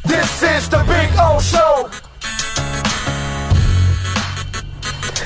This is the Big O Show.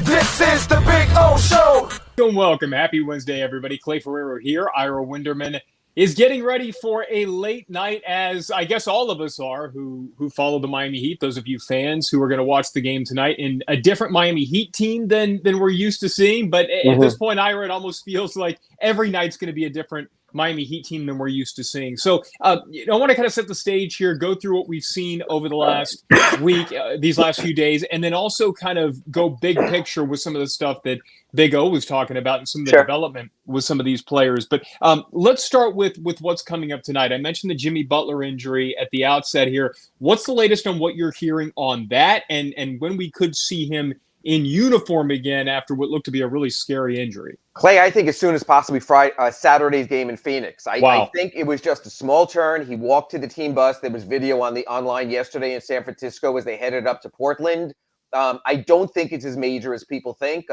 This is the Big O Show. And welcome. Happy Wednesday, everybody. Clay Ferraro here. Ira Winderman is getting ready for a late night, as I guess all of us are who follow the Miami Heat. Those of you fans who are going to watch the game tonight, in a different Miami Heat team than we're used to seeing. But at this point, Ira, it almost feels like every night's going to be a different Miami Heat team than we're used to seeing. So I want to kind of set the stage here, go through what we've seen over the last week, these last few days, and then also kind of go big picture with some of the stuff that Big O was talking about and some of the development with some of these players. But let's start with what's coming up tonight. I mentioned the Jimmy Butler injury at the outset here. What's the latest on what you're hearing on that, and when we could see him in uniform again after what looked to be a really scary injury? Clay, I think as soon as possibly Saturday's game in Phoenix. I think it was just a small turn. He walked to the team bus. There was video online yesterday in San Francisco as they headed up to Portland. I don't think it's as major as people think.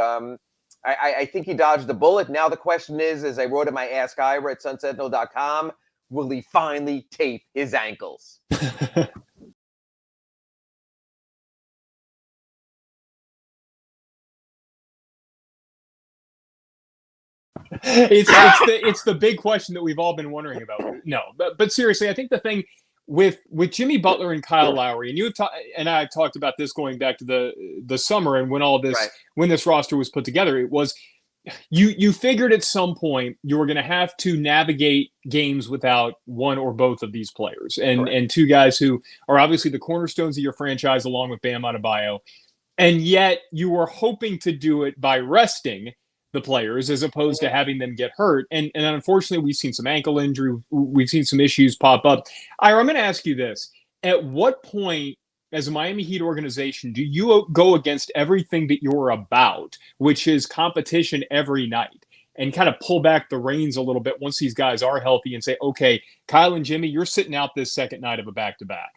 I think he dodged the bullet. Now the question is, as I wrote in my Ask Ira at sunsentinel.com, will he finally tape his ankles? It's the big question that we've all been wondering about. No, but seriously, I think the thing with Jimmy Butler and Kyle Lowry, and you and I talked about this going back to the summer and when all this when this roster was put together, it was you figured at some point you were going to have to navigate games without one or both of these players, and two guys who are obviously the cornerstones of your franchise along with Bam Adebayo, and yet you were hoping to do it by resting the players as opposed to having them get hurt. And unfortunately, we've seen some ankle injury. We've seen some issues pop up. Ira, I'm going to ask you this. At what point, as a Miami Heat organization, do you go against everything that you're about, which is competition every night, and kind of pull back the reins a little bit once these guys are healthy and say, okay, Kyle and Jimmy, you're sitting out this second night of a back-to-back?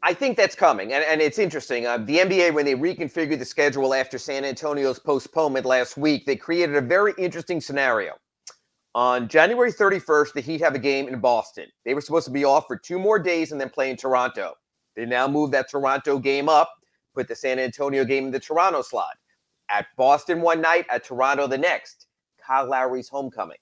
I think that's coming, and it's interesting. The NBA, when they reconfigured the schedule after San Antonio's postponement last week, they created a very interesting scenario. On January 31st, the Heat have a game in Boston. They were supposed to be off for 2 more days and then play in Toronto. They now moved that Toronto game up, put the San Antonio game in the Toronto slot. At Boston one night, at Toronto the next. Kyle Lowry's homecoming.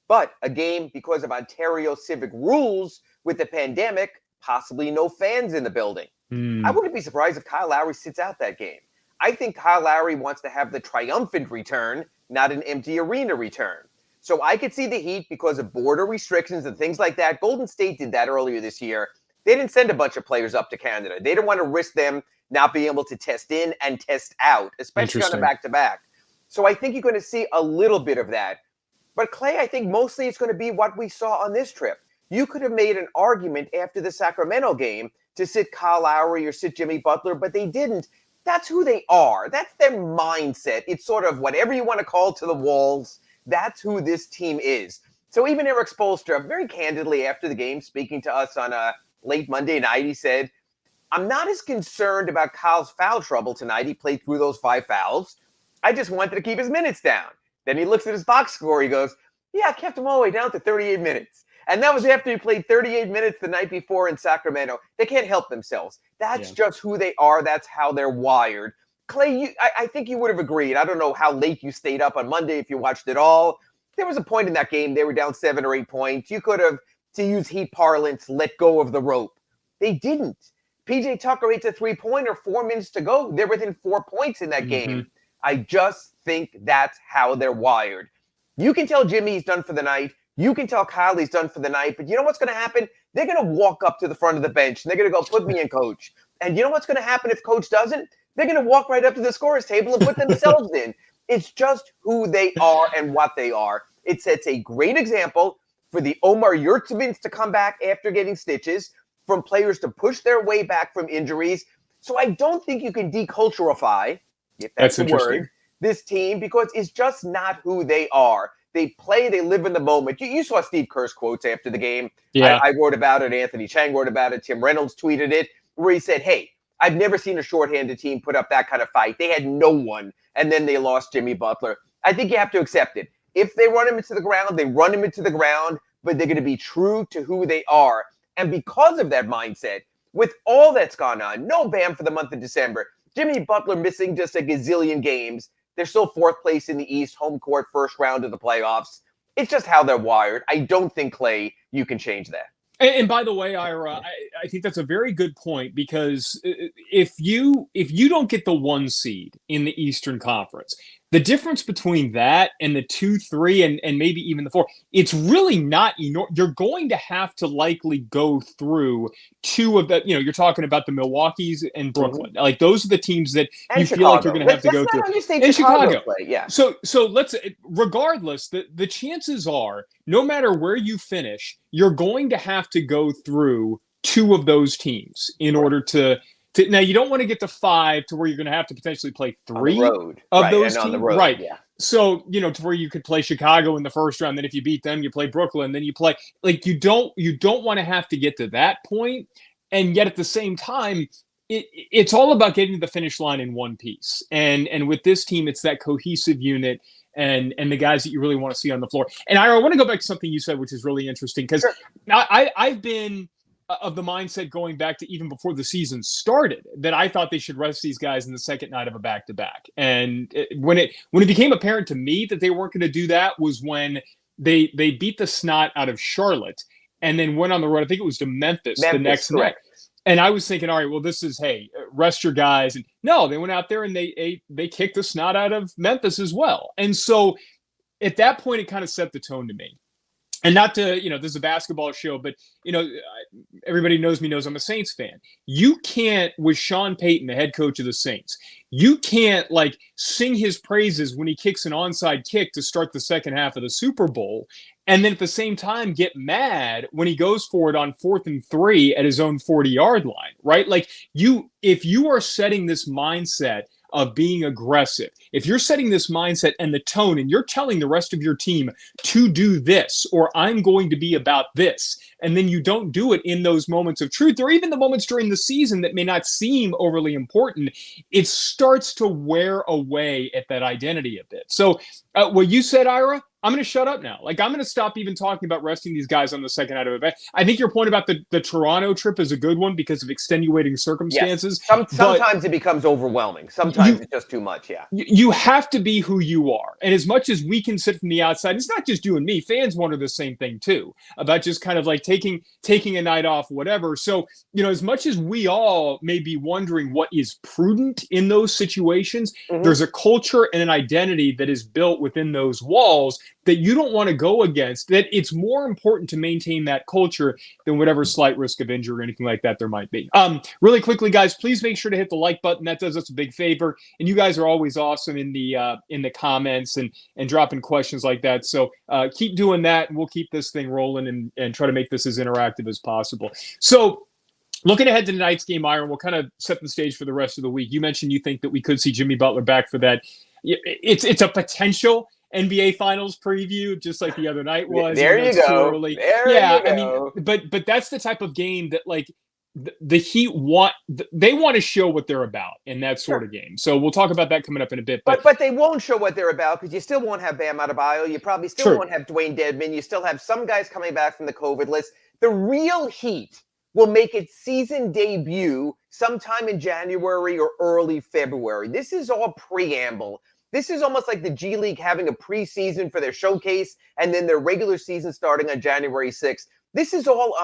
But a game, because of Ontario civic rules with the pandemic, possibly no fans in the building. I wouldn't be surprised if Kyle Lowry sits out that game. I think Kyle Lowry wants to have the triumphant return, not an empty arena return. So I could see the Heat, because of border restrictions and things like that. Golden State did that earlier this year. They didn't send a bunch of players up to Canada. They didn't want to risk them not being able to test in and test out, especially on a back-to-back. So I think you're going to see a little bit of that. But Clay, I think mostly it's going to be what we saw on this trip. You could have made an argument after the Sacramento game to sit Kyle Lowry or sit Jimmy Butler, but they didn't. That's who they are. That's their mindset. It's sort of whatever you want to call to the walls. That's who this team is. So even Eric Spoelstra, very candidly after the game, speaking to us on a late Monday night, he said, I'm not as concerned about Kyle's foul trouble tonight. He played through those 5 fouls. I just wanted to keep his minutes down. Then he looks at his box score. He goes, yeah, I kept him all the way down to 38 minutes. And that was after he played 38 minutes the night before in Sacramento. They can't help themselves. That's just who they are. That's how they're wired. Clay, I think you would have agreed. I don't know how late you stayed up on Monday if you watched it all. There was a point in that game. They were down 7 or 8 points. You could have, to use Heat parlance, let go of the rope. They didn't. PJ Tucker hits a 3-pointer, 4 minutes to go. They're within 4 points in that game. I just think that's how they're wired. You can tell Jimmy he's done for the night. You can tell Kyle he's done for the night, but you know what's going to happen? They're going to walk up to the front of the bench, and they're going to go, put me in, coach. And you know what's going to happen if coach doesn't? They're going to walk right up to the scorer's table and put themselves in. It's just who they are and what they are. It sets a great example for the Omar Yurtsevins to come back after getting stitches, from players to push their way back from injuries. So I don't think you can deculturify, if that's the word, this team, because it's just not who they are. They play, they live in the moment. You saw Steve Kerr's quotes after the game. Yeah. I wrote about it. Anthony Chang wrote about it. Tim Reynolds tweeted it, where he said, hey, I've never seen a shorthanded team put up that kind of fight. They had no one, and then they lost Jimmy Butler. I think you have to accept it. If they run him into the ground, they run him into the ground, but they're going to be true to who they are. And because of that mindset, with all that's gone on, no Bam for the month of December, Jimmy Butler missing just a gazillion games. They're still 4th place in the East, home court, first round of the playoffs. It's just how they're wired. I don't think, Clay, you can change that. And by the way, Ira, I think that's a very good point, because if you don't get the 1 seed in the Eastern Conference, the difference between that and the 2, 3, and maybe even the 4, it's really not enormous. You're going to have to likely go through 2 of the, you're talking about the Milwaukees and Brooklyn. Like, those are the teams that you feel like you're going to have to go through. And Chicago. Yeah. So let's, regardless, the chances are, no matter where you finish, you're going to have to go through 2 of those teams in order to now, you don't want to get to 5 to where you're going to have to potentially play 3 of those teams. Right. Yeah. So, to where you could play Chicago in the first round. Then if you beat them, you play Brooklyn. Then you play, like, you don't want to have to get to that point. And yet at the same time, it's all about getting to the finish line in one piece. And with this team, it's that cohesive unit and the guys that you really want to see on the floor. And I want to go back to something you said, which is really interesting, because I've been of the mindset going back to even before the season started that I thought they should rest these guys in the second night of a back-to-back. And when it became apparent to me that they weren't going to do that was when they beat the snot out of Charlotte and then went on the road. I think it was to Memphis the next night. And I was thinking, all right, well, this is, hey, rest your guys. And no, they went out there and they kicked the snot out of Memphis as well. And so at that point, it kind of set the tone to me. And not to, this is a basketball show, but, everybody knows I'm a Saints fan. You can't, with Sean Payton, the head coach of the Saints, you can't, sing his praises when he kicks an onside kick to start the second half of the Super Bowl, and then at the same time get mad when he goes for it on 4th and 3 at his own 40-yard line, right? If you are setting this mindset of being aggressive, if you're setting this mindset and the tone and you're telling the rest of your team to do this, or I'm going to be about this, and then you don't do it in those moments of truth, or even the moments during the season that may not seem overly important, it starts to wear away at that identity a bit. So what you said, Ira, I'm going to shut up now. I'm going to stop even talking about resting these guys on the second night of a bet. I think your point about the Toronto trip is a good one because of extenuating circumstances. Yes. Sometimes it becomes overwhelming. Sometimes it's just too much, yeah. You have to be who you are. And as much as we can sit from the outside, it's not just you and me. Fans wonder the same thing too, about just kind of taking a night off, whatever. So, as much as we all may be wondering what is prudent in those situations, there's a culture and an identity that is built within those walls that you don't want to go against, that it's more important to maintain that culture than whatever slight risk of injury or anything like that there might be. Really quickly, guys, please make sure to hit the like button. That does us a big favor. And you guys are always awesome in the comments and dropping questions like that. So keep doing that, and we'll keep this thing rolling and try to make this as interactive as possible. So looking ahead to tonight's game, Iron, we'll kind of set the stage for the rest of the week. You mentioned you think that we could see Jimmy Butler back for that. It's a potential NBA Finals preview, just like the other night was. There you go. I mean, but that's the type of game that the Heat want. They want to show what they're about in that sort of game. So we'll talk about that coming up in a bit. But they won't show what they're about because you still won't have Bam Adebayo. You probably still won't have Dwayne Dedmon. You still have some guys coming back from the COVID list. The real Heat will make its season debut sometime in January or early February. This is all preamble. This is almost like the G League having a preseason for their showcase and then their regular season starting on January 6th. This is all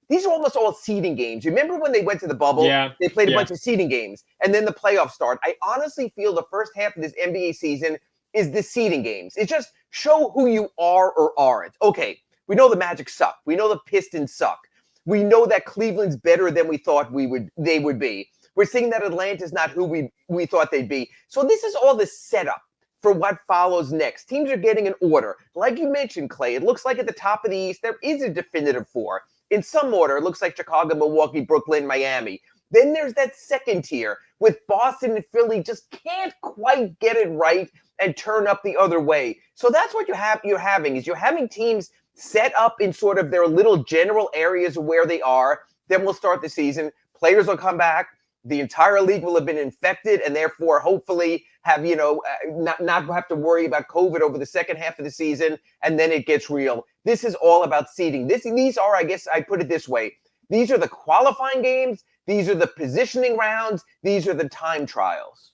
these are almost all seeding games. You remember when they went to the bubble? Yeah. They played a bunch of seeding games and then the playoffs start. I honestly feel the first half of this NBA season is the seeding games. It's just show who you are or aren't. Okay, we know the Magic suck. We know the Pistons suck. We know that Cleveland's better than we thought they would be. We're seeing that Atlanta's not who we thought they'd be. So this is all the setup for what follows next. Teams are getting an order. Like you mentioned, Clay, it looks like at the top of the East, there is a definitive 4. In some order, it looks like Chicago, Milwaukee, Brooklyn, Miami. Then there's that second tier with Boston and Philly just can't quite get it right and turn up the other way. So that's what you're having teams set up in sort of their little general areas of where they are. Then we'll start the season. Players will come back. The entire league will have been infected and therefore hopefully have, not have to worry about COVID over the second half of the season. And then it gets real. This is all about seeding. These are, I guess I put it this way. These are the qualifying games. These are the positioning rounds. These are the time trials.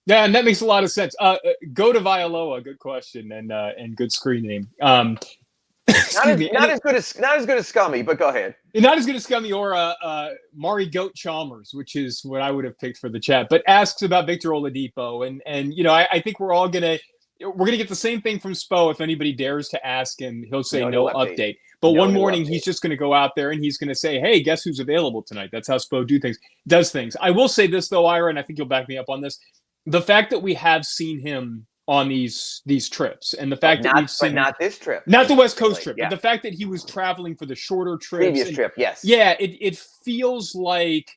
Yeah, and that makes a lot of sense. Go to Vialoa. Good question and good screen name. Not as good as Scummy, but go ahead. Not as good as Scummy or Mari Goat Chalmers, which is what I would have picked for the chat. But asks about Victor Oladipo, and I think we're gonna get the same thing from Spo. If anybody dares to ask him, he'll say no update. But one morning he's just gonna go out there and he's gonna say, "Hey, guess who's available tonight?" That's how Spo does things. I will say this though, Ira, and I think you'll back me up on this. The fact that we have seen him on these trips, and the fact that we've seen, not this trip, not the West Coast trip, but the fact that he was traveling for the shorter trips, previous trip, yes, yeah, it feels like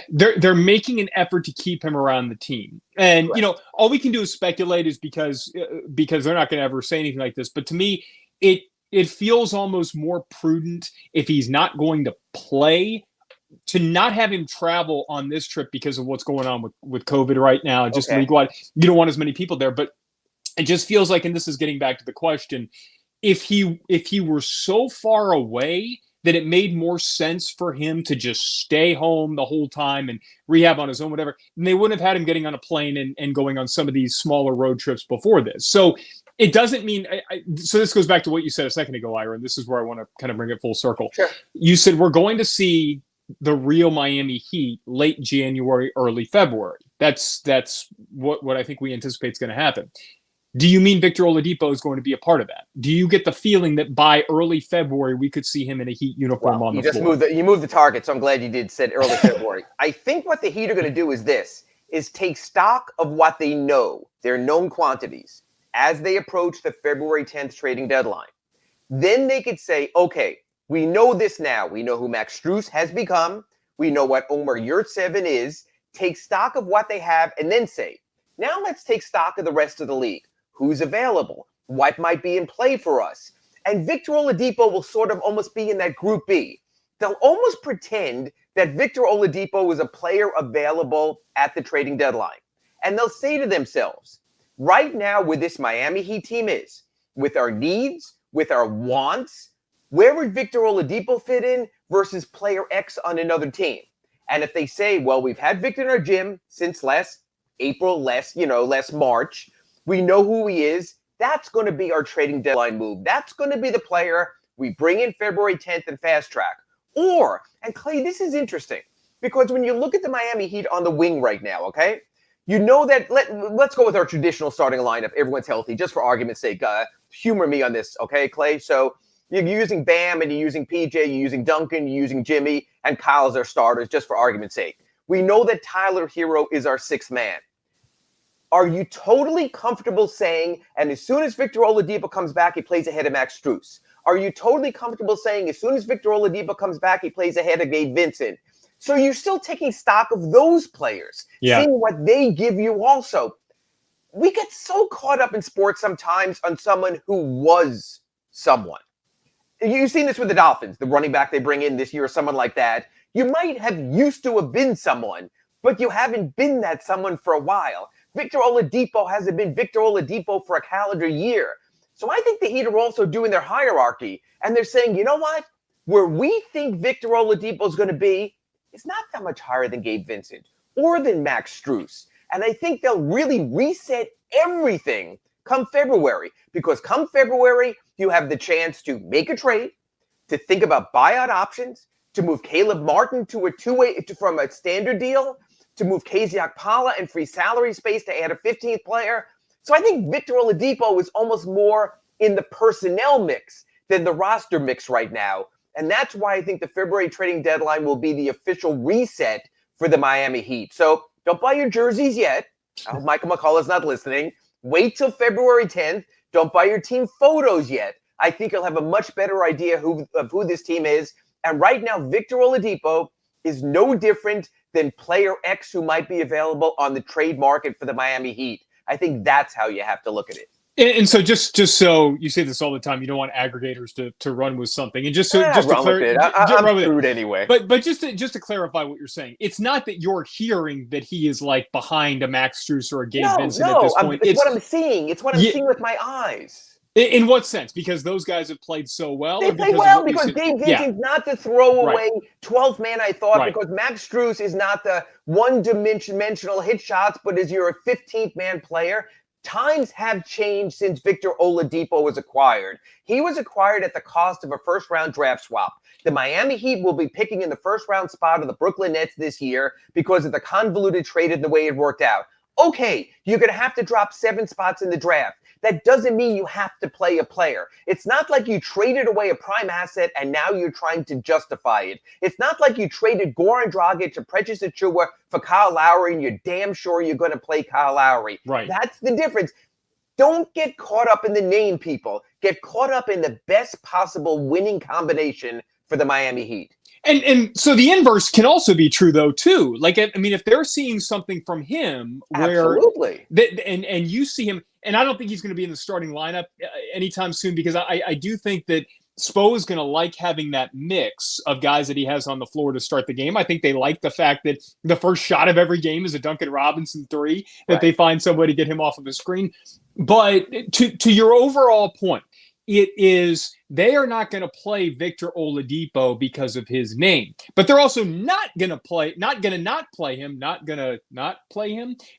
they're making an effort to keep him around the team, and all we can do is speculate, is because they're not going to ever say anything like this. But to me, it feels almost more prudent if he's not going to play, to not have him travel on this trip because of what's going on with COVID right now. Just league-wide, you don't want as many people there, but it just feels like, and this is getting back to the question, if he were so far away that it made more sense for him to just stay home the whole time and rehab on his own, whatever, then they wouldn't have had him getting on a plane and going on some of these smaller road trips before this. So it doesn't mean so this goes back to what you said a second ago, Ira, and this is where I want to kind of bring it full circle. Sure. You said we're going to see the real Miami Heat late January, early February. That's what I think we anticipate is going to happen. Do you mean Victor Oladipo is going to be a part of that? Do you get the feeling that by early February we could see him in a Heat uniform on the floor? You moved the target, so I'm glad you said early February. I think what the Heat are going to do is take stock of what they know, their known quantities, as they approach the February 10th trading deadline. Then they could say, okay, we know this now. We know who Max Strus has become. We know what Omer Yurtseven is. Take stock of what they have and then say, now let's take stock of the rest of the league. Who's available? What might be in play for us? And Victor Oladipo will sort of almost be in that Group B. They'll almost pretend that Victor Oladipo is a player available at the trading deadline. And they'll say to themselves, right now where this Miami Heat team is, with our needs, with our wants, where would Victor Oladipo fit in versus player X on another team? And if they say, well, we've had Victor in our gym since last April, last March, we know who he is, that's going to be our trading deadline move. That's going to be the player we bring in February 10th and fast track. Or, and Clay, this is interesting, because when you look at the Miami Heat on the wing right now, okay, you know that, let's go with our traditional starting lineup. Everyone's healthy, just for argument's sake. Humor me on this, okay, Clay? So you're using Bam and you're using PJ, you're using Duncan, you're using Jimmy, and Kyle's our starters, just for argument's sake. We know that Tyler Hero is our sixth man. Are you totally comfortable saying, and as soon as Victor Oladipo comes back, he plays ahead of Max Strus? Are you totally comfortable saying, as soon as Victor Oladipo comes back, he plays ahead of Gabe Vincent? So you're still taking stock of those players, seeing what they give you also. We get so caught up in sports sometimes on someone who was someone. You've seen this with the Dolphins, the running back they bring in this year, or someone like that. You might have used to have been someone, but you haven't been that someone for a while. Victor Oladipo hasn't been Victor Oladipo for a calendar year. So I think the Heat are also doing their hierarchy, and they're saying, you know what? Where we think Victor Oladipo is going to be, it's not that much higher than Gabe Vincent or than Max Strus. And I think they'll really reset everything come February, because come February, you have the chance to make a trade, to think about buyout options, to move Caleb Martin to a two-way from a standard deal, to move KZ Okpala and free salary space to add a 15th player. So I think Victor Oladipo is almost more in the personnel mix than the roster mix right now. And that's why I think the February trading deadline will be the official reset for the Miami Heat. So don't buy your jerseys yet. I hope Michael McCullough's not listening. Wait till February 10th. Don't buy your team photos yet. I think you'll have a much better idea of who this team is. And right now, Victor Oladipo is no different than player X who might be available on the trade market for the Miami Heat. I think that's how you have to look at it. And so just so you say this all the time, you don't want aggregators to run with something. And just to clarify, I'm screwed anyway. But just to clarify what you're saying, it's not that you're hearing that he is like behind a Max Strus or a Gabe Vincent at this point. It's what I'm seeing. It's what I'm seeing with my eyes. In what sense? Because those guys have played so well? They play well because Gabe Vincent's not the throwaway 12th man, I thought, because Max Strus is not the one-dimensional hit shots, but is your 15th man player. Times have changed since Victor Oladipo was acquired. He was acquired at the cost of a first-round draft swap. The Miami Heat will be picking in the first-round spot of the Brooklyn Nets this year because of the convoluted trade and the way it worked out. Okay, you're going to have to drop 7 spots in the draft. That doesn't mean you have to play a player. It's not like you traded away a prime asset and now you're trying to justify it. It's not like you traded Goran Dragic or Precious Achiuwa for Kyle Lowry and you're damn sure you're going to play Kyle Lowry. Right. That's the difference. Don't get caught up in the name, people. Get caught up in the best possible winning combination for the Miami Heat. And so the inverse can also be true, though, too. Like, I mean, if they're seeing something from him where absolutely, and you see him, and I don't think he's going to be in the starting lineup anytime soon because I do think that Spo is going to like having that mix of guys that he has on the floor to start the game. I think they like the fact that the first shot of every game is a Duncan Robinson 3, that they find somebody to get him off of the screen. But to your overall point, it is they are not going to play Victor Oladipo because of his name, but they're also not going to play him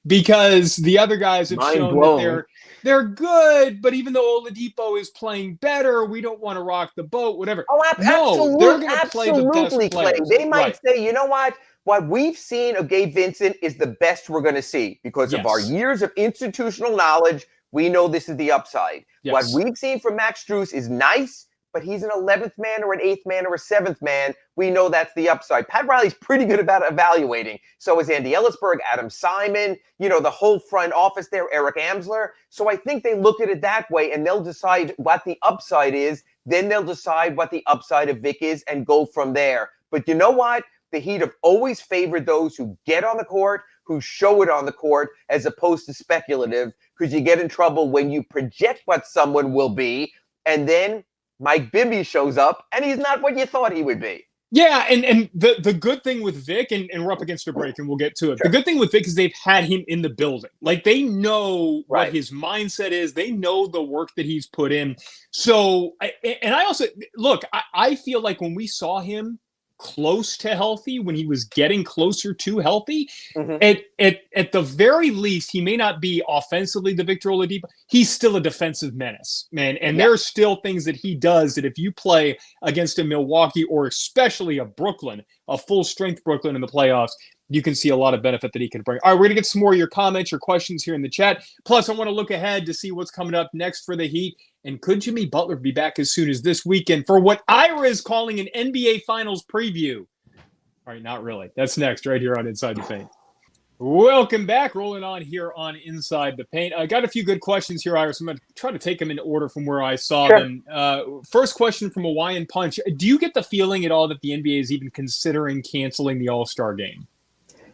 because the other guys have shown that they're good. But even though Oladipo is playing better, we don't want to rock the boat. Whatever. Oh, no, they're going to play the best players. They might say, you know what? What we've seen of Gabe Vincent is the best we're going to see because of our years of institutional knowledge. We know this is the upside. Yes. What we've seen from Max Strus is nice, but he's an 11th man or an 8th man or a 7th man. We know that's the upside. Pat Riley's pretty good about evaluating. So is Andy Ellisberg, Adam Simon, the whole front office there, Eric Amsler. So I think they look at it that way, and they'll decide what the upside is. Then they'll decide what the upside of Vic is and go from there. But you know what? The Heat have always favored those who get on the court, who show it on the court, as opposed to speculative, because you get in trouble when you project what someone will be, and then Mike Bibby shows up, and he's not what you thought he would be. Yeah, and the good thing with Vic, and we're up against a break, and we'll get to it. Sure. The good thing with Vic is they've had him in the building. Like, they know what his mindset is. They know the work that he's put in. So, and I also, look, I feel like when we saw him close to healthy, when he was getting closer to healthy, at the very least, he may not be offensively the Victor Oladipo. He's still a defensive menace, man. And there are still things that he does that if you play against a Milwaukee or especially a Brooklyn, a full strength Brooklyn in the playoffs, you can see a lot of benefit that he can bring. All right, we're going to get some more of your comments, your questions here in the chat. Plus, I want to look ahead to see what's coming up next for the Heat. And could Jimmy Butler be back as soon as this weekend for what Ira is calling an NBA Finals preview? All right, not really. That's next right here on Inside the Paint. Welcome back. Rolling on here on Inside the Paint. I got a few good questions here, Ira, so I'm going to try to take them in order from where I saw them. First question from Hawaiian Punch. Do you get the feeling at all that the NBA is even considering canceling the All-Star game?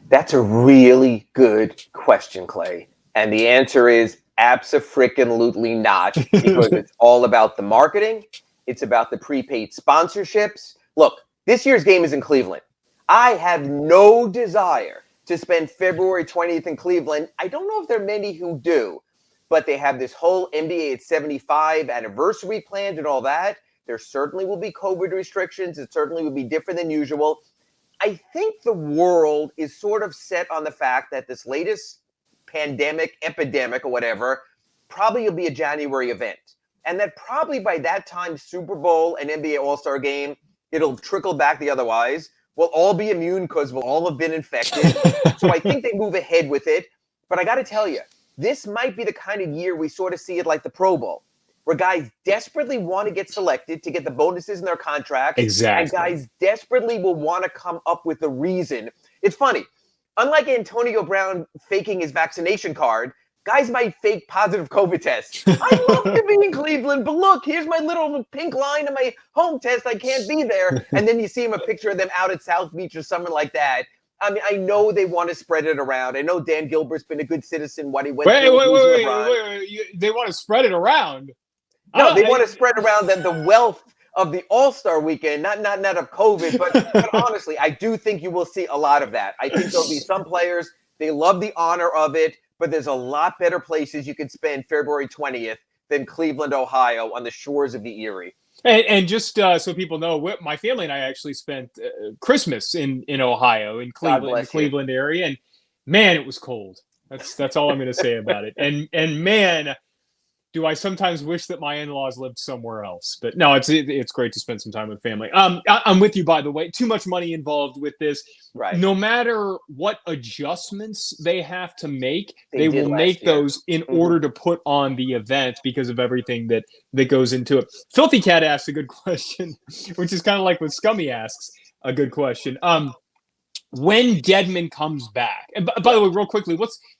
That's a really good question, Clay. And the answer is abso-freaking-lutely not, because it's all about the marketing. It's about the prepaid sponsorships. Look, this year's game is in Cleveland. I have no desire to spend February 20th in Cleveland. I don't know if there are many who do, but they have this whole NBA at 75 anniversary planned and all that. There certainly will be COVID restrictions. It certainly will be different than usual. I think the world is sort of set on the fact that this latest pandemic, epidemic, or whatever, probably will be a January event. And that probably by that time, Super Bowl and NBA All-Star game, it'll trickle back the otherwise. We'll all be immune because we'll all have been infected. So I think they move ahead with it. But I got to tell you, this might be the kind of year we sort of see it like the Pro Bowl, where guys desperately want to get selected to get the bonuses in their contracts. Exactly. And guys desperately will want to come up with a reason. It's funny. Unlike Antonio Brown faking his vaccination card, guys might fake positive COVID tests. I love to be in Cleveland, but look, here's my little pink line on my home test. I can't be there. And then you see a picture of them out at South Beach or something like that. I mean, I know they want to spread it around. I know Dan Gilbert's been a good citizen. What he went through. Wait. They want to spread it around. No, they want to spread around the wealth of the All-Star weekend, not of COVID, but honestly, I do think you will see a lot of that. I think there'll be some players, they love the honor of it, but there's a lot better places you can spend February 20th than Cleveland, Ohio, on the shores of the Erie. And just so people know, my family and I actually spent Christmas in Ohio, in Cleveland, in the Cleveland area, and man, it was cold. That's all I'm going to say about it. And man, do I sometimes wish that my in-laws lived somewhere else. But no, it's great to spend some time with family. I'm with you, by the way. Too much money involved with this. Right. No matter what adjustments they have to make, they will make those in order to put on the event because of everything that goes into it. Filthy Cat asks a good question, which is kind of like what Scummy asks a good question. When Dedmon comes back, and by the way, real quickly,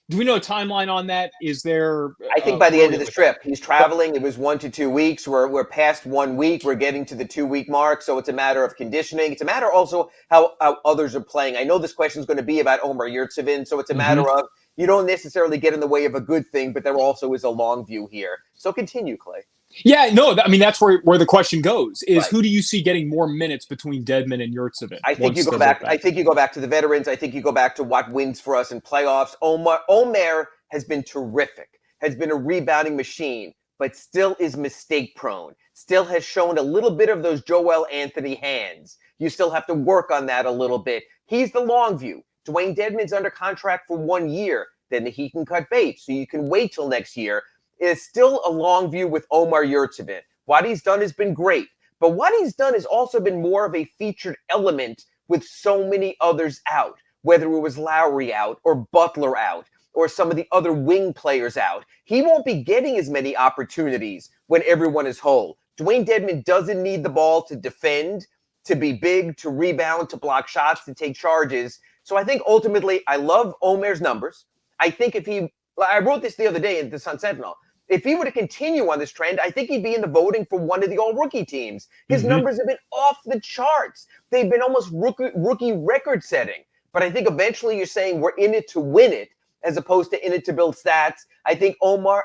do we know a timeline on that? Is there? I think by the end of this trip, he's traveling. It was 1 to 2 weeks. We're past 1 week. We're getting to the 2 week mark. So it's a matter of conditioning. It's a matter also how others are playing. I know this question is going to be about Omer Yurtseven. So it's a matter of, you don't necessarily get in the way of a good thing, but there also is a long view here. So continue, Clay. Yeah, no, I mean, that's where the question goes is who do you see getting more minutes between Dedmon and Yurtseven? I think you go back. I think you go back to the veterans. I think you go back to what wins for us in playoffs. Omer has been terrific, has been a rebounding machine, but still is mistake prone. Still has shown a little bit of those Joel Anthony hands. You still have to work on that a little bit. He's the long view. Dwayne Dedmon's under contract for 1 year. Then he can cut bait, so you can wait till next year. Is still a long view with Omer Yurtseven. What he's done has been great, but what he's done has also been more of a featured element with so many others out, whether it was Lowry out or Butler out or some of the other wing players out. He won't be getting as many opportunities when everyone is whole. Dwayne Dedmon doesn't need the ball to defend, to be big, to rebound, to block shots, to take charges. So I think ultimately I love Omer's numbers. I think I wrote this the other day in the Sun Sentinel. If he were to continue on this trend, I think he'd be in the voting for one of the all-rookie teams. His numbers have been off the charts. They've been almost rookie record-setting. But I think eventually you're saying we're in it to win it as opposed to in it to build stats. I think Omer,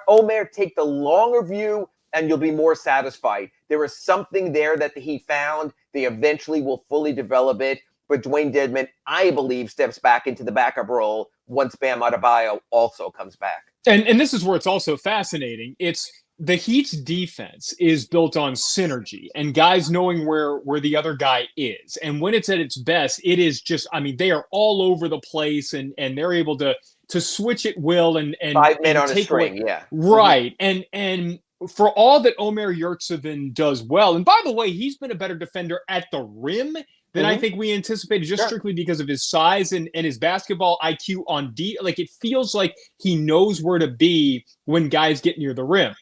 take the longer view, and you'll be more satisfied. There is something there that he found. They eventually will fully develop it. But Dwayne Dedmon, I believe, steps back into the backup role once Bam Adebayo also comes back. And this is where it's also fascinating. It's the Heat's defense is built on synergy and guys knowing where the other guy is. And when it's at its best, it is just, I mean, they are all over the place and they're able to switch at will and 5 men on a string, yeah. Right. And for all that Omer Yurtseven does well, and by the way, he's been a better defender at the rim than I think we anticipated, just strictly because of his size and his basketball IQ on D. Like, it feels like he knows where to be when guys get near the rim.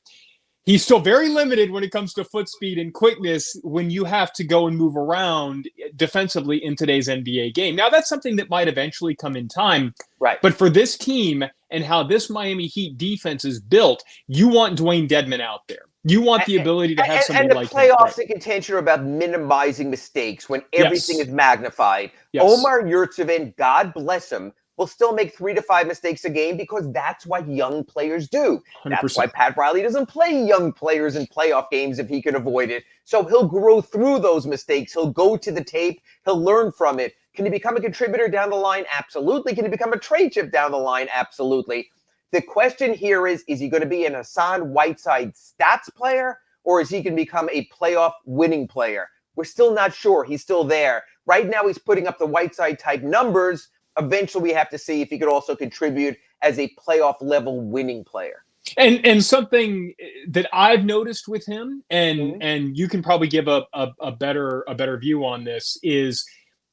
He's still very limited when it comes to foot speed and quickness when you have to go and move around defensively in today's NBA game. Now, that's something that might eventually come in time. Right. But for this team and how this Miami Heat defense is built, you want Dwayne Dedmon out there. You want the ability to have somebody like him. And the playoffs in contention are about minimizing mistakes when everything is magnified. Yes. Omer Yurtseven, God bless him, will still make 3 to 5 mistakes a game because that's what young players do. 100%. That's why Pat Riley doesn't play young players in playoff games if he can avoid it. So he'll grow through those mistakes. He'll go to the tape. He'll learn from it. Can he become a contributor down the line? Absolutely. Can he become a trade chip down the line? Absolutely. The question here is he going to be an Hassan Whiteside stats player, or is he going to become a playoff winning player? We're still not sure. He's still there. Right now, he's putting up the Whiteside type numbers. Eventually, we have to see if he could also contribute as a playoff level winning player. And something that I've noticed with him, and you can probably give a better view on this, is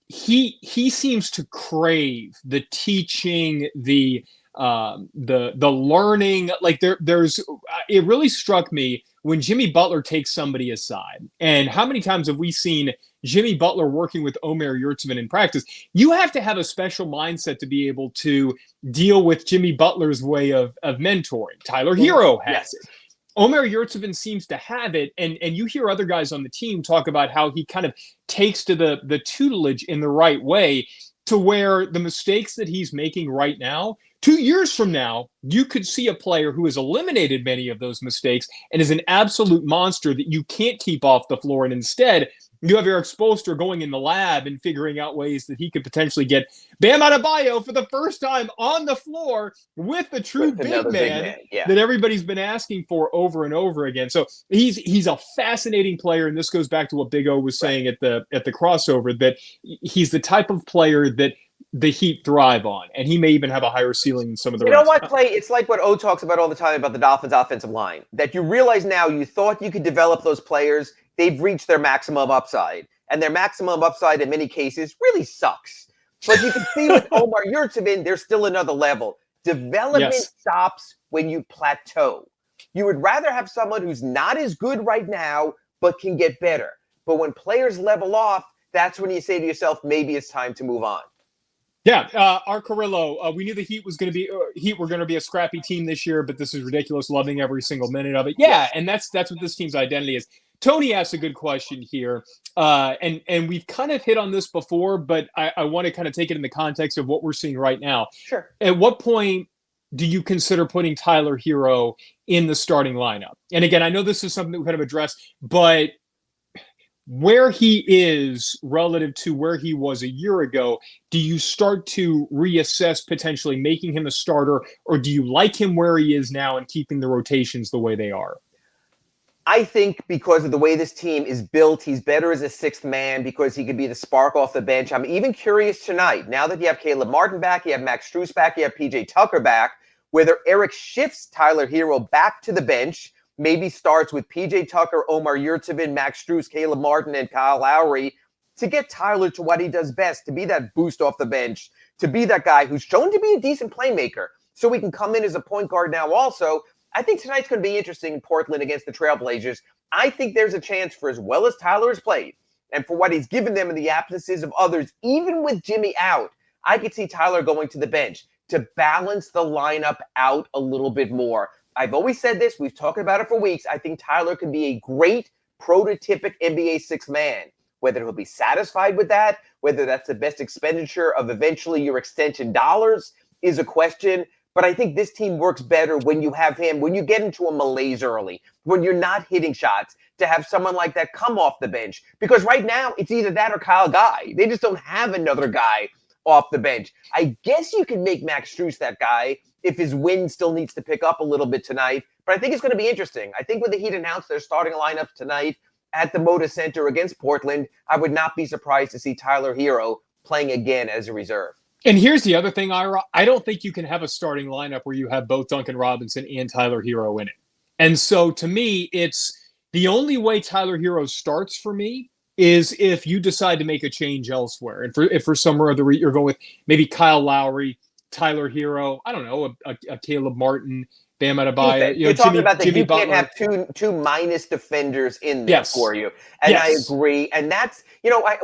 he seems to crave the teaching, the learning. Like there's it really struck me when Jimmy Butler takes somebody aside, and how many times have we seen Jimmy Butler working with Omer Yurtseven in practice? You have to have a special mindset to be able to deal with Jimmy Butler's way of mentoring. Tyler Hero has it. Omer Yurtseven seems to have it, and you hear other guys on the team talk about how he kind of takes to the tutelage in the right way, to where the mistakes that he's making right now, 2 years from now, you could see a player who has eliminated many of those mistakes and is an absolute monster that you can't keep off the floor, and instead you have Eric Spoelstra going in the lab and figuring out ways that he could potentially get Bam Adebayo for the first time on the floor with the true big man, that everybody's been asking for over and over again. So he's a fascinating player, and this goes back to what Big O was saying at the crossover, that he's the type of player that the Heat thrive on, and he may even have a higher ceiling than some of the rest. You know what, Clay? It's like what O talks about all the time about the Dolphins' offensive line, that you realize now you thought you could develop those players. They've reached their maximum upside, and their maximum upside in many cases really sucks. But you can see with Omar Yurtseven, there's still another level. Development stops when you plateau. You would rather have someone who's not as good right now, but can get better. But when players level off, that's when you say to yourself, maybe it's time to move on. Yeah, Art Carrillo, we knew the Heat were going to be a scrappy team this year, but this is ridiculous, loving every single minute of it. Yeah, and that's what this team's identity is. Tony asked a good question here, and we've kind of hit on this before, but I want to kind of take it in the context of what we're seeing right now. Sure. At what point do you consider putting Tyler Hero in the starting lineup? And again, I know this is something that we kind of addressed, but where he is relative to where he was a year ago, do you start to reassess potentially making him a starter, or do you like him where he is now and keeping the rotations the way they are? I think because of the way this team is built, he's better as a sixth man because he could be the spark off the bench. I'm even curious tonight, now that you have Caleb Martin back, you have Max Strus back, you have PJ Tucker back, whether Eric shifts Tyler Hero back to the bench, maybe starts with PJ Tucker, Omar Yurtseven, Max Strus, Caleb Martin, and Kyle Lowry to get Tyler to what he does best, to be that boost off the bench, to be that guy who's shown to be a decent playmaker. So we can come in as a point guard now also. I think tonight's going to be interesting in Portland against the Trailblazers. I think there's a chance for as well as Tyler has played and for what he's given them in the absences of others, even with Jimmy out, I could see Tyler going to the bench to balance the lineup out a little bit more. I've always said this. We've talked about it for weeks. I think Tyler can be a great prototypic NBA sixth man. Whether he'll be satisfied with that, whether that's the best expenditure of eventually your extension dollars is a question. But I think this team works better when you have him, when you get into a malaise early, when you're not hitting shots, to have someone like that come off the bench. Because right now, it's either that or Kyle Guy. They just don't have another guy off the bench. I guess you can make Max Strus that guy if his win still needs to pick up a little bit tonight. But I think it's going to be interesting. I think when the Heat announced their starting lineups tonight at the Moda Center against Portland, I would not be surprised to see Tyler Hero playing again as a reserve. And here's the other thing, Ira. I don't think you can have a starting lineup where you have both Duncan Robinson and Tyler Hero in it. And so to me, it's the only way Tyler Hero starts for me is if you decide to make a change elsewhere. And if for some other reason you're going with maybe Kyle Lowry, Tyler Hero, I don't know, a Caleb Martin, Bam Adebayo. You're talking about that you can't have two minus defenders in there for you. And I agree. And that's,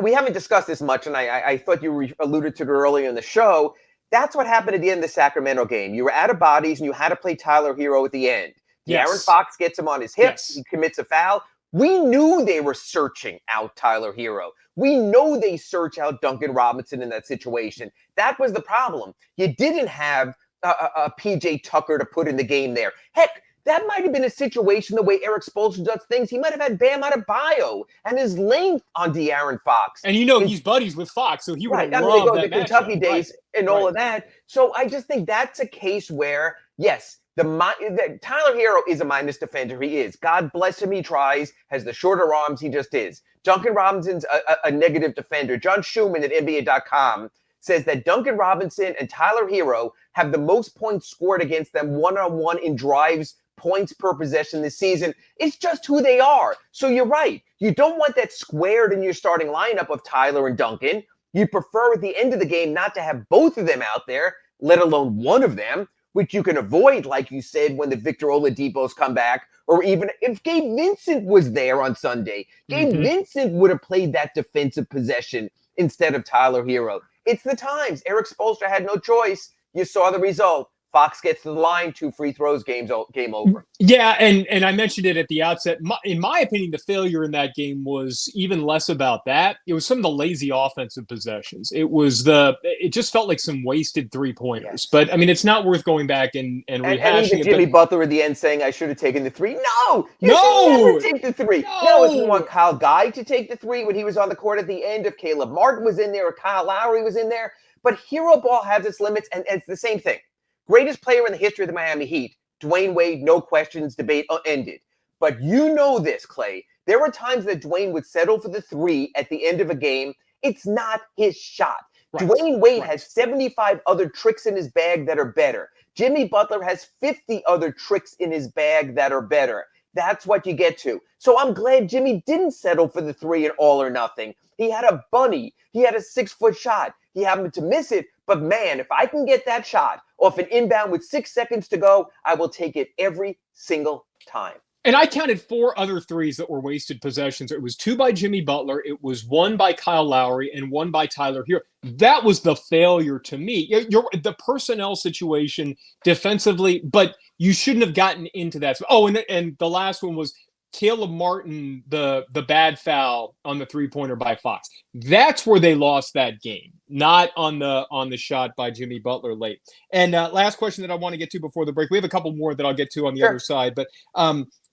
we haven't discussed this much, and I thought you alluded to it earlier in the show. That's what happened at the end of the Sacramento game. You were out of bodies, and you had to play Tyler Hero at the end. De'Aaron Fox gets him on his hips. He commits a foul. We knew they were searching out Tyler Hero. We know they search out Duncan Robinson in that situation. That was the problem. You didn't have a PJ Tucker to put in the game there. Heck, that might have been a situation the way Eric Spoelstra does things. He might have had Bam Adebayo and his length on De'Aaron Fox. And he's buddies with Fox, so he would have loved that the Kentucky days and all of that. So I just think that's a case where, yes, Tyler Hero is a minus defender. He is. God bless him. He tries, has the shorter arms. He just is. Duncan Robinson's a negative defender. John Schumann at NBA.com says that Duncan Robinson and Tyler Hero have the most points scored against them one-on-one in drives, points per possession this season. It's just who they are. So you're right. You don't want that squared in your starting lineup of Tyler and Duncan. You prefer at the end of the game not to have both of them out there, let alone one of them, which you can avoid, like you said, when the Victor Oladipos come back, or even if Gabe Vincent was there on Sunday. Gabe Vincent would have played that defensive possession instead of Tyler Hero. It's the times. Eric Spoelstra had no choice. You saw the result. Fox gets to the line, 2 free throws, game over. Yeah, and I mentioned it at the outset. In my opinion, the failure in that game was even less about that. It was some of the lazy offensive possessions. It just felt like some wasted 3-pointers. Yes. But, I mean, it's not worth going back and rehashing and even it. Jimmy Butler at the end saying, I should have taken the 3. No! You should never take the 3. No, if you want Kyle Guy to take the 3 when he was on the court at the end, if Caleb Martin was in there or Kyle Lowry was in there. But hero ball has its limits, and it's the same thing. Greatest player in the history of the Miami Heat, Dwayne Wade, no questions, debate ended. But you know this, Clay. There were times that Dwayne would settle for the 3 at the end of a game. It's not his shot. Right. Dwayne Wade has 75 other tricks in his bag that are better. Jimmy Butler has 50 other tricks in his bag that are better. That's what you get to. So I'm glad Jimmy didn't settle for the 3 and all or nothing. He had a bunny. He had a 6-foot shot. He happened to miss it. But man, if I can get that shot off an inbound with 6 seconds to go, I will take it every single time. And I counted 4 other threes that were wasted possessions. It was 2 by Jimmy Butler. It was 1 by Kyle Lowry and 1 by Tyler Hero. That was the failure to me. The personnel situation defensively, but you shouldn't have gotten into that. Oh, and the last one was Caleb Martin, the bad foul on the 3-pointer by Fox. That's where they lost that game, not on the shot by Jimmy Butler late. And last question that I want to get to before the break. We have a couple more that I'll get to on the other side, but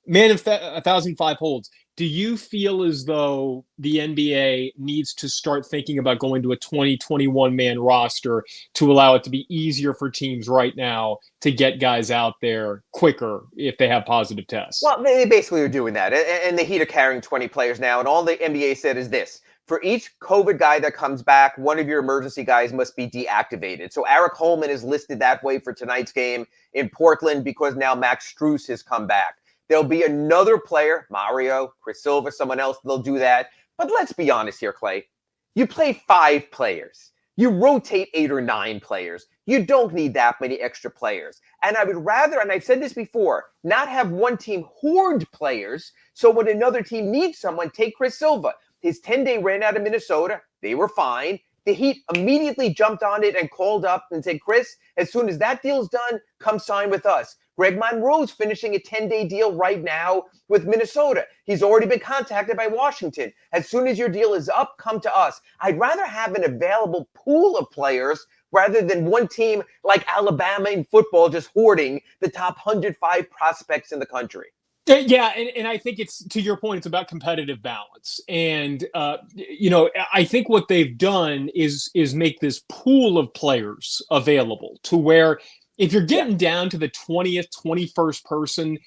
man of 1,005 holds. Do you feel as though the NBA needs to start thinking about going to a 20-21 man roster to allow it to be easier for teams right now to get guys out there quicker if they have positive tests? Well, they basically are doing that. And the Heat are carrying 20 players now. And all the NBA said is this. For each COVID guy that comes back, one of your emergency guys must be deactivated. So Eric Holman is listed that way for tonight's game in Portland because now Max Strus has come back. There'll be another player, Mario, Chris Silva, someone else, they'll do that. But let's be honest here, Clay. You play 5 players. You rotate 8 or 9 players. You don't need that many extra players. And I would rather, and I've said this before, not have one team hoard players. So when another team needs someone, take Chris Silva. His 10-day ran out of Minnesota. They were fine. The Heat immediately jumped on it and called up and said, Chris, as soon as that deal's done, come sign with us. Greg Monroe's finishing a 10-day deal right now with Minnesota. He's already been contacted by Washington. As soon as your deal is up, come to us. I'd rather have an available pool of players rather than one team like Alabama in football just hoarding the top 105 prospects in the country. Yeah, and I think it's, to your point, it's about competitive balance. And, I think what they've done is make this pool of players available to where if you're getting down to the 20th, 21st person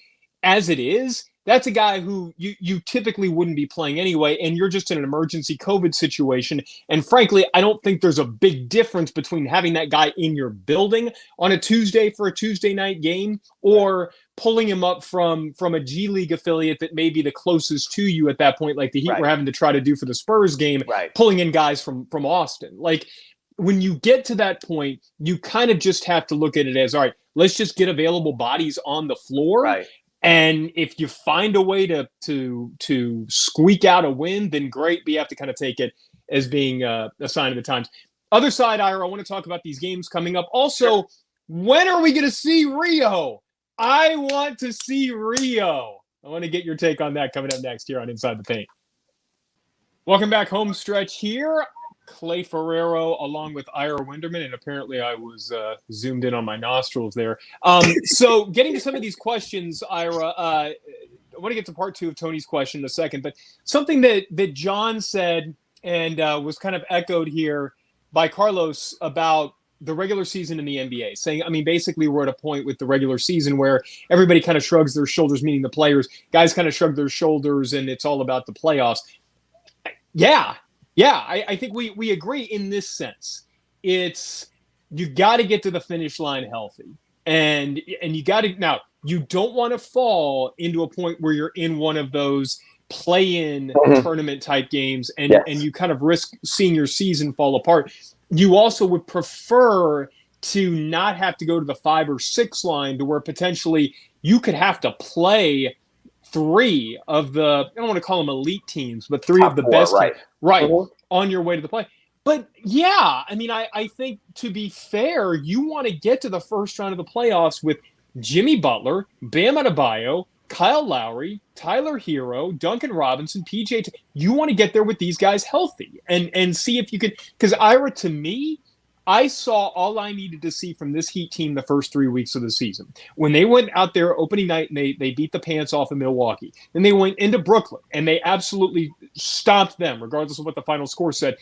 as it is, that's a guy who you typically wouldn't be playing anyway, and you're just in an emergency COVID situation. And frankly, I don't think there's a big difference between having that guy in your building on a Tuesday for a Tuesday night game or pulling him up from a G League affiliate that may be the closest to you at that point, like the Heat were having to try to do for the Spurs game, pulling in guys from Austin. Like, when you get to that point, you kind of just have to look at it as, all right, let's just get available bodies on the floor. Right. And if you find a way to squeak out a win, then great. But you have to kind of take it as being a sign of the times. Other side, Ira, I want to talk about these games coming up. Also, when are we going to see Rio? I want to see Rio. I want to get your take on that coming up next here on Inside the Paint. Welcome back, home stretch here. Clay Ferraro along with Ira Winderman, and apparently I was zoomed in on my nostrils there. So getting to some of these questions, Ira, I want to get to part 2 of Tony's question in a second, but something that John said and was kind of echoed here by Carlos about the regular season in the NBA, saying, I mean, basically we're at a point with the regular season where everybody kind of shrugs their shoulders, meaning the players, guys kind of shrug their shoulders, and it's all about the playoffs. Yeah, I think we agree in this sense. It's, you got to get to the finish line healthy, and you got to, now you don't want to fall into a point where you're in one of those play-in tournament type games, and you kind of risk seeing your season fall apart. You also would prefer to not have to go to the 5 or 6 line to where potentially you could have to play 3 of the, I don't want to call them elite teams, but 3 of the best, on your way to the play. But yeah, I mean, I think to be fair, you want to get to the first round of the playoffs with Jimmy Butler, Bam Adebayo, Kyle Lowry, Tyler Hero, Duncan Robinson, You want to get there with these guys healthy and see if you could. Because Ira, to me, I saw all I needed to see from this Heat team the first 3 weeks of the season. When they went out there opening night and they beat the pants off of Milwaukee. Then they went into Brooklyn and they absolutely stomped them, regardless of what the final score said.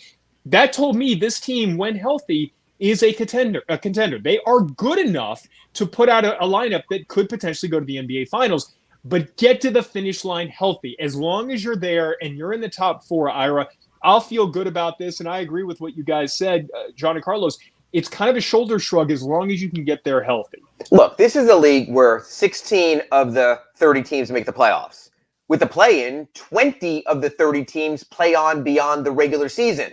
That told me this team, when healthy, is a contender. They are good enough to put out a lineup that could potentially go to the NBA Finals, but get to the finish line healthy. As long as you're there and you're in the top 4, Ira, I'll feel good about this. And I agree with what you guys said, John and Carlos. It's kind of a shoulder shrug as long as you can get there healthy. Look, this is a league where 16 of the 30 teams make the playoffs. With the play-in, 20 of the 30 teams play on beyond the regular season.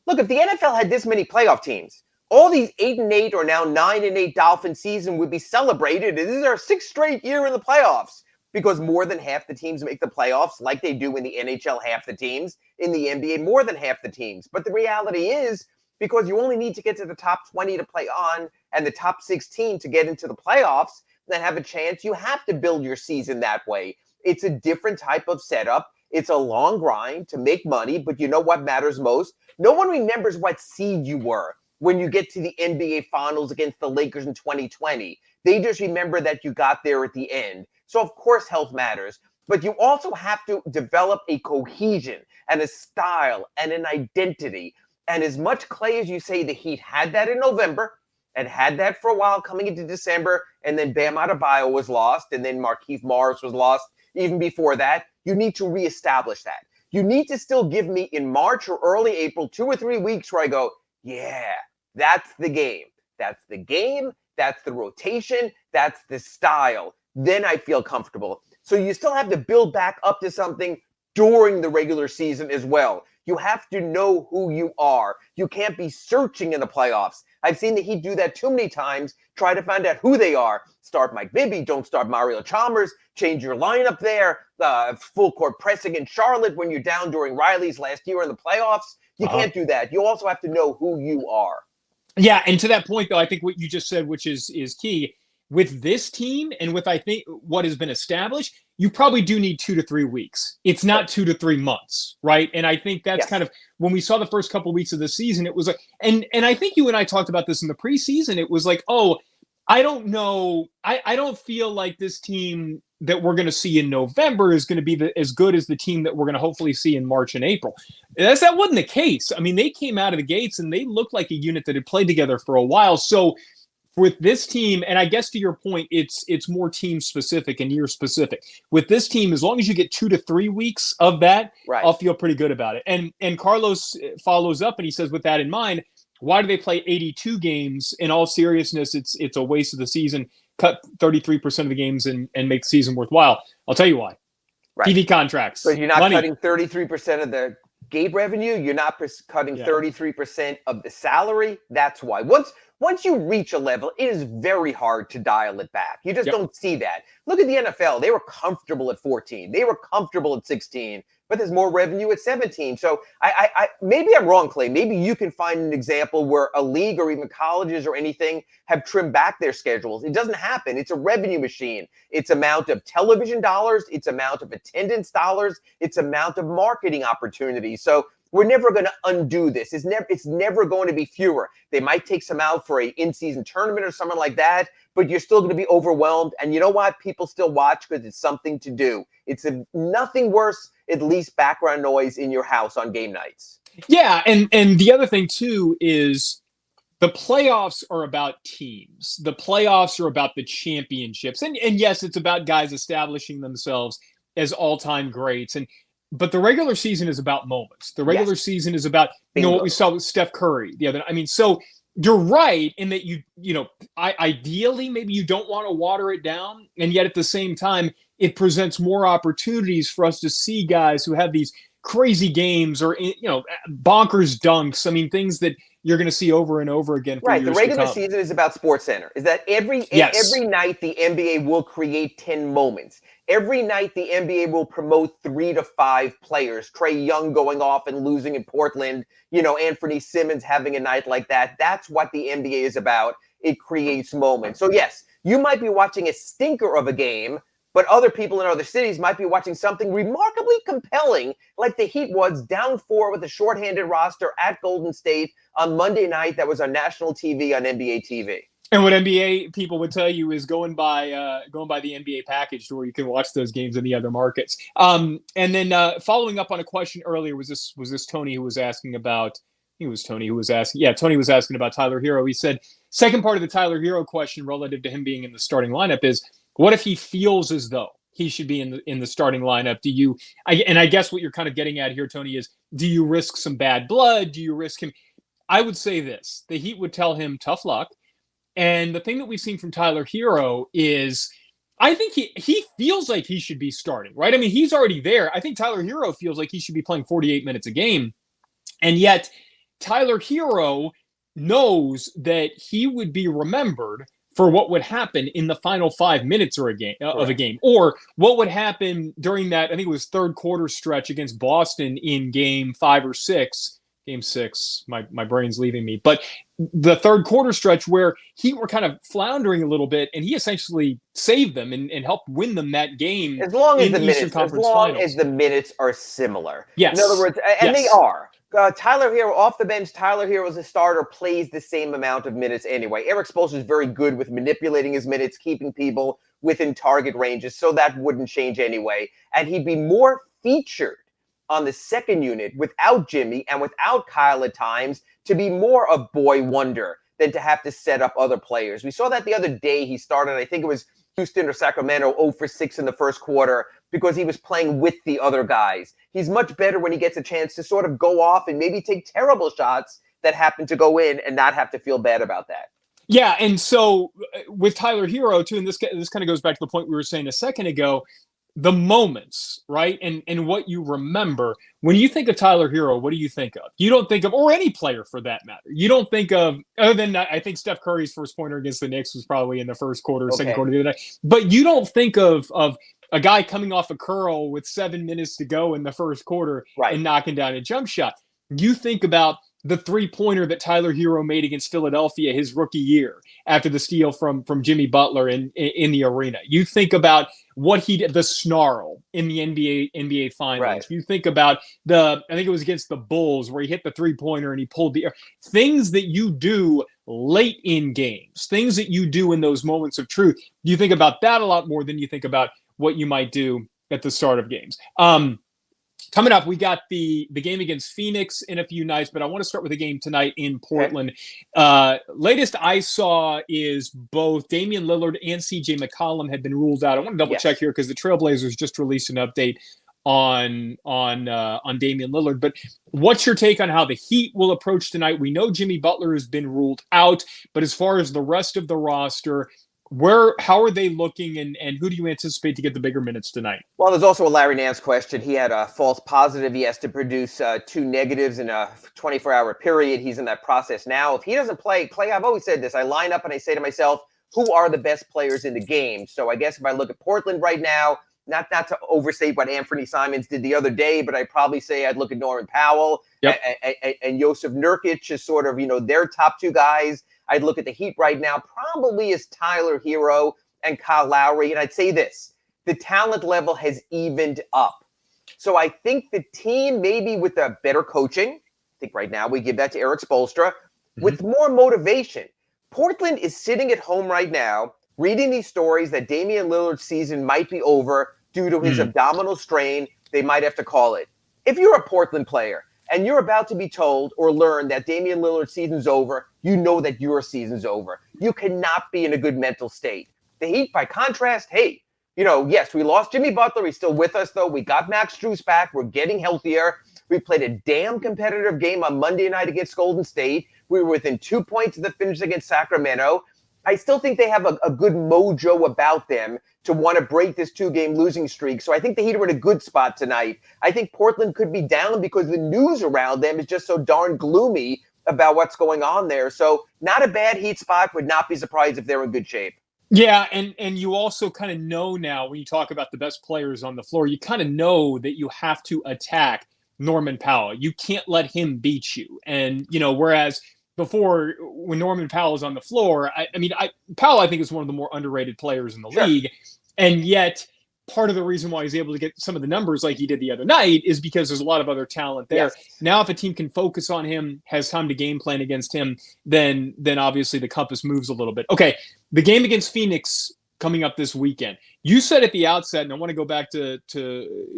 Look, if the NFL had this many playoff teams, all these 8-8 or now 9-8 Dolphin season would be celebrated. This is our 6th straight year in the playoffs because more than half the teams make the playoffs, like they do in the NHL, half the teams, in the NBA, more than half the teams. But the reality is, because you only need to get to the top 20 to play on and the top 16 to get into the playoffs and have a chance, you have to build your season that way. It's a different type of setup. It's a long grind to make money, but you know what matters most? No one remembers what seed you were when you get to the NBA Finals against the Lakers in 2020. They just remember that you got there at the end. So, of course, health matters. But you also have to develop a cohesion and a style and an identity. And as much, Clay, as you say the Heat had that in November and had that for a while coming into December, and then Bam Adebayo was lost, and then Markieff Morris was lost even before that, you need to reestablish that. You need to still give me in March or early April 2 or 3 weeks where I go, yeah, that's the game. That's the game. That's the rotation. That's the style. Then I feel comfortable. So you still have to build back up to something during the regular season as well. You have to know who you are. You can't be searching in the playoffs. I've seen the Heat do that too many times, try to find out who they are. Start Mike Bibby, don't start Mario Chalmers, change your lineup there, full court pressing in Charlotte when you're down during Riley's last year in the playoffs. You can't do that. You also have to know who you are. Yeah, and to that point, though, I think what you just said, which is key, with this team and with, I think, what has been established, you probably do need 2 to 3 weeks. It's not 2 to 3 months, right? And I think that's kind of, when we saw the first couple of weeks of the season, it was like, and I think you and I talked about this in the preseason, it was like, oh, I don't know, I don't feel like this team that we're going to see in November is going to be as good as the team that we're going to hopefully see in March and April. That wasn't the case. I mean, they came out of the gates and they looked like a unit that had played together for a while. So with this team, and I guess to your point, it's more team specific and year specific. With this team, as long as you get 2 to 3 weeks of that, I'll feel pretty good about it. And Carlos follows up and he says, with that in mind, why do they play 82 games? In all seriousness, it's a waste of the season. Cut 33% of the games and make the season worthwhile. I'll tell you why. TV contracts. So you're not cutting 33% of the gate revenue. You're not cutting 33% of the salary. That's why. Once you reach a level, it is very hard to dial it back. You just don't see that. Look at the NFL. They were comfortable at 14. They were comfortable at 16. But there's more revenue at 17. So I maybe I'm wrong, Clay. Maybe you can find an example where a league or even colleges or anything have trimmed back their schedules. It doesn't happen. It's a revenue machine. It's amount of television dollars. It's amount of attendance dollars. It's amount of marketing opportunities. So we're never going to undo this. It's never going to be fewer. They might take some out for an in-season tournament or something like that, but you're still going to be overwhelmed. And you know what? People still watch because it's something to do. It's nothing worse, at least background noise in your house on game nights. Yeah, and the other thing, too, is the playoffs are about teams. The playoffs are about the championships. And yes, it's about guys establishing themselves as all-time greats. But the regular season is about moments. The regular season is about, what we saw with Steph Curry the other night. I mean, so you're right in that ideally, maybe you don't want to water it down. And yet at the same time, it presents more opportunities for us to see guys who have these crazy games or, bonkers dunks. I mean, things that, you're going to see over and over again for Right. years The regular to come. season is about SportsCenter. Is that every night the NBA will create 10 moments. Every night the NBA will promote 3 to 5 players. Trae Young going off and losing in Portland. Anthony Simmons having a night like that. That's what the NBA is about. It creates moments. So yes, you might be watching a stinker of a game, but other people in other cities might be watching something remarkably compelling, like the Heat was down 4 with a shorthanded roster at Golden State on Monday night that was on national TV on NBA TV. And what NBA people would tell you is going by the NBA package to where you can watch those games in the other markets. And then following up on a question earlier, was this Tony who was asking about? Tony was asking about Tyler Hero. He said, second part of the Tyler Hero question relative to him being in the starting lineup is, what if he feels as though he should be in the starting lineup? I guess what you're kind of getting at here, Tony, is, do you risk some bad blood? Do you risk him? I would say this: the Heat would tell him tough luck. And the thing that we've seen from Tyler Hero is, I think he feels like he should be starting, right? I mean, he's already there. I think Tyler Hero feels like he should be playing 48 minutes a game. And yet Tyler Hero knows that he would be remembered for what would happen in the final 5 minutes of a game, or what would happen during that, I think it was third quarter stretch against Boston in game 5 or 6. Game 6, my brain's leaving me. But the third quarter stretch where Heat were kind of floundering a little bit, and he essentially saved them and helped win them that game. As long as the minutes are similar. Yes. In other words, and they are. Tyler Hero off the bench. Tyler Hero as a starter plays the same amount of minutes anyway. Erik Spoelstra is very good with manipulating his minutes, keeping people within target ranges, so that wouldn't change anyway. And he'd be more featured on the second unit without Jimmy and without Kyle at times, to be more a boy wonder than to have to set up other players. We saw that the other day. He started, I think it was Houston or Sacramento, 0 for 6 in the first quarter because he was playing with the other guys. He's much better when he gets a chance to sort of go off and maybe take terrible shots that happen to go in and not have to feel bad about that. Yeah, and so with Tyler Hero, too, and this kind of goes back to the point we were saying a second ago, the moments, right? And what you remember. When you think of Tyler Hero, what do you think of? You don't think of, or any player for that matter, you don't think of, other than I think Steph Curry's first pointer against the Knicks was probably in the first quarter, second quarter the other night. But you don't think of a guy coming off a curl with 7 minutes to go in the first quarter and knocking down a jump shot. You think about the three-pointer that Tyler Hero made against Philadelphia his rookie year after the steal from Jimmy Butler in the arena. You think about what he did, the snarl in the NBA Finals. Right. You think about I think it was against the Bulls where he hit the three-pointer and he pulled the air. Things that you do late in games, things that you do in those moments of truth. You think about that a lot more than you think about what you might do at the start of games. Coming up, we got the game against Phoenix in a few nights, but I want to start with the game tonight in Portland. Latest I saw is both Damien Lillard and CJ McCollum had been ruled out. I want to double check here because the Trailblazers just released an update on Damien Lillard. But what's your take on how the Heat will approach tonight? We know Jimmy Butler has been ruled out, but as far as the rest of the roster, how are they looking, and who do you anticipate to get the bigger minutes tonight? Well, there's also a Larry Nance question. He had a false positive. He has to produce 2 negatives in a 24-hour period. He's in that process now. If he doesn't play, Clay, I've always said this. I line up and I say to myself, who are the best players in the game? So I guess if I look at Portland right now, not to overstate what Anthony Simons did the other day, but I'd probably say I'd look at Norman Powell and Joseph Nurkic as sort of, their top 2 guys. I'd look at the Heat right now, probably as Tyler Hero and Kyle Lowry. And I'd say this, the talent level has evened up. So I think the team, maybe with a better coaching, I think right now we give that to Erik Spoelstra, with more motivation. Portland is sitting at home right now, reading these stories that Damian Lillard's season might be over due to his abdominal strain. They might have to call it. If you're a Portland player, and you're about to be told or learn that Damian Lillard's season's over, you know that your season's over. You cannot be in a good mental state. The Heat, by contrast, hey, yes, we lost Jimmy Butler. He's still with us, though. We got Max Strus back. We're getting healthier. We played a damn competitive game on Monday night against Golden State. We were within 2 points of the finish against Sacramento. I still think they have a good mojo about them to want to break this 2-game losing streak. So I think the Heat are in a good spot tonight. I think Portland could be down because the news around them is just so darn gloomy about what's going on there. So not a bad Heat spot. Would not be surprised if they're in good shape. Yeah, and you also kind of know now when you talk about the best players on the floor, you kind of know that you have to attack Norman Powell. You can't let him beat you. And, whereas before when Norman Powell is on the floor, Powell, I think, is one of the more underrated players in the league. And yet part of the reason why he's able to get some of the numbers like he did the other night is because there's a lot of other talent there. Now, if a team can focus on him, has time to game plan against him, then obviously the compass moves a little bit. Okay, the game against Phoenix coming up this weekend. You said at the outset, and I want to go back to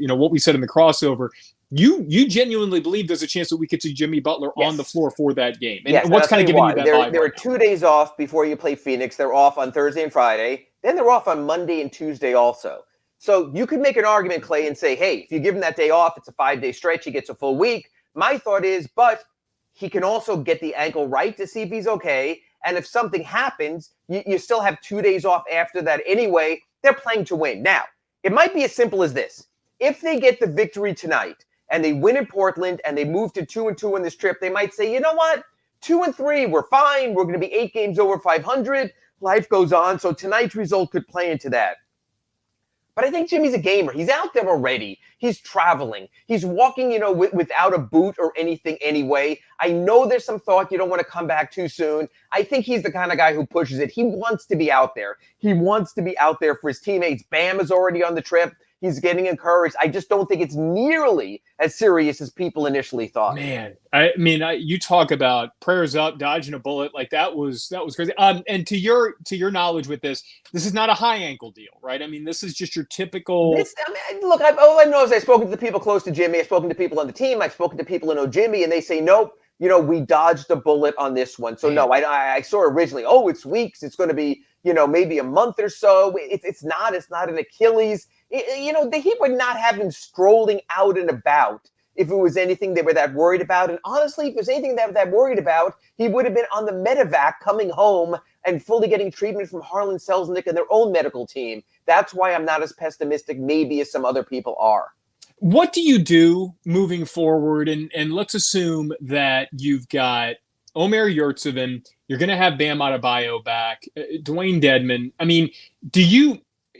what we said in the crossover. You genuinely believe there's a chance that we could see Jimmy Butler on the floor for that game. And what's kind of giving you that vibe? There are 2 days off before you play Phoenix. They're off on Thursday and Friday. Then they're off on Monday and Tuesday also. So you could make an argument, Clay, and say, hey, if you give him that day off, it's a 5-day stretch. He gets a full week. My thought is, but he can also get the ankle right to see if he's okay. And if something happens, you still have 2 days off after that anyway. They're playing to win. Now, it might be as simple as this. If they get the victory tonight and they win in Portland and they move to 2-2 on this trip, they might say, you know what? 2-3, we're fine. We're going to be 8 games over 500. Life goes on. So tonight's result could play into that. But I think Jimmy's a gamer. He's out there already. He's traveling. He's walking, without a boot or anything anyway. I know there's some thought you don't want to come back too soon. I think he's the kind of guy who pushes it. He wants to be out there. He wants to be out there for his teammates. Bam is already on the trip. He's getting encouraged. I just don't think it's nearly as serious as people initially thought. Man, you talk about prayers up, dodging a bullet. Like that was crazy. And to your knowledge with this is not a high ankle deal, right? I mean, this is just your typical. Look, all I know is I've spoken to the people close to Jimmy. I've spoken to people on the team. I've spoken to people who know Jimmy, and they say, nope, we dodged a bullet on this one. So no, I saw originally, it's weeks. It's going to be, maybe a month or so. It's not an Achilles. The Heat would not have him strolling out and about if it was anything they were that worried about. And honestly, if there's anything they were that worried about, he would have been on the medevac coming home and fully getting treatment from Harlan Selznick and their own medical team. That's why I'm not as pessimistic maybe as some other people are. What do you do moving forward? And let's assume that you've got Omer Yurtseven, you're going to have Bam Adebayo back, Dwayne Dedmon. I mean,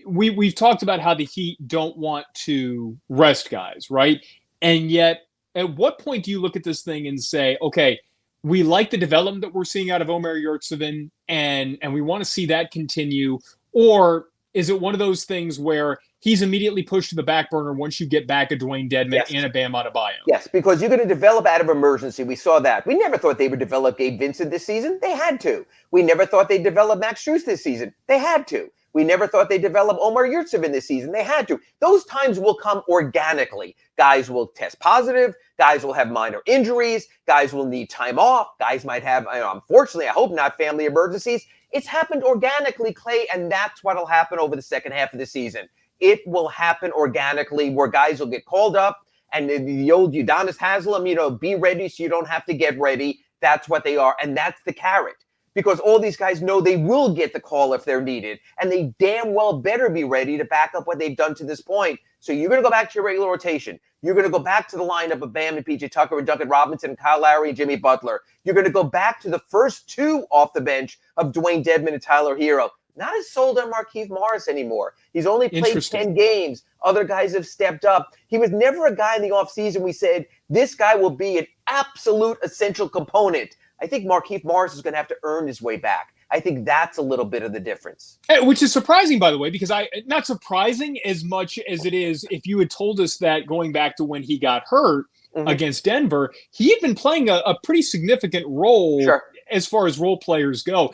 we've talked about how the Heat don't want to rest guys, right? And yet, at what point do you look at this thing and say, okay, we like the development that we're seeing out of Omer Yurtseven, and we want to see that continue? Or is it one of those things where he's immediately pushed to the back burner once you get back a Dwayne Dedmon and a Bam Adebayo? Yes, because you're going to develop out of emergency. We saw that. We never thought they would develop Gabe Vincent this season. They had to. We never thought they'd develop Max Strus this season. They had to. We never thought they'd develop Omer Yurtseven this season. They had to. Those times will come organically. Guys will test positive. Guys will have minor injuries. Guys will need time off. Guys might have, unfortunately, I hope not, family emergencies. It's happened organically, Clay, and that's what'll happen over the second half of the season. It will happen organically where guys will get called up, and the old Udonis Haslem, be ready so you don't have to get ready. That's what they are, and that's the carrot. Because all these guys know they will get the call if they're needed, and they damn well better be ready to back up what they've done to this point. So you're going to go back to your regular rotation. You're going to go back to the lineup of Bam and PJ Tucker and Duncan Robinson and Kyle Lowry and Jimmy Butler. You're going to go back to the first two off the bench of Dwayne Dedmon and Tyler Hero. Not as sold on Markieff Morris anymore. He's only played 10 games. Other guys have stepped up. He was never a guy in the offseason we said, this guy will be an absolute essential component. I think Markieff Morris is going to have to earn his way back. I think that's a little bit of the difference. Which is surprising, by the way, because not surprising as much as it is if you had told us that going back to when he got hurt against Denver, he had been playing a pretty significant role as far as role players go.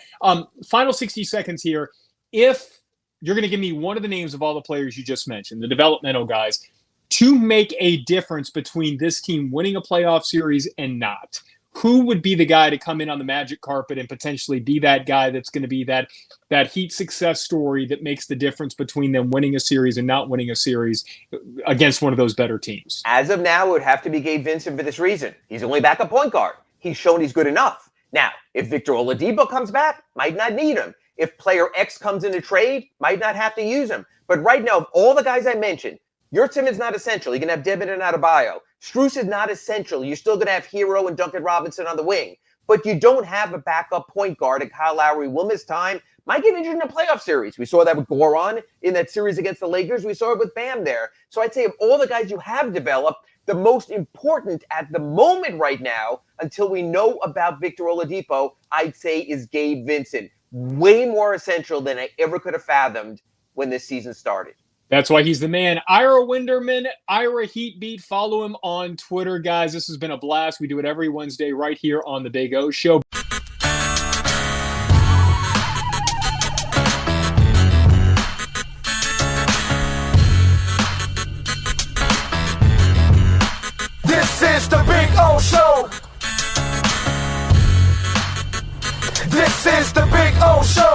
Final 60 seconds here. If you're going to give me one of the names of all the players you just mentioned, the developmental guys, to make a difference between this team winning a playoff series and not, who would be the guy to come in on the magic carpet and potentially be that guy that's going to be that Heat success story that makes the difference between them winning a series and not winning a series against one of those better teams? As of now, it would have to be Gabe Vincent for this reason. He's only backup point guard. He's shown he's good enough. Now, if Victor Oladipo comes back, might not need him. If player X comes in a trade, might not have to use him. But right now, of all the guys I mentioned, Yurtseven's not essential. You can have Dedmon and Adebayo. Strus is not essential. You're still going to have Hero and Duncan Robinson on the wing. but you don't have a backup point guard, and Kyle Lowry will miss time. Might get injured in a playoff series. We saw that with Goran in that series against the Lakers. We saw it with Bam there. So I'd say of all the guys you have developed, the most important at the moment right now, until we know about Victor Oladipo, I'd say is Gabe Vincent. Way more essential than I ever could have fathomed when this season started. That's why he's the man. Ira Winderman, Ira Heatbeat. Follow him on Twitter, guys. This has been a blast. We do it every Wednesday right here on The Big O Show. This is the Big O Show. This is the Big O Show.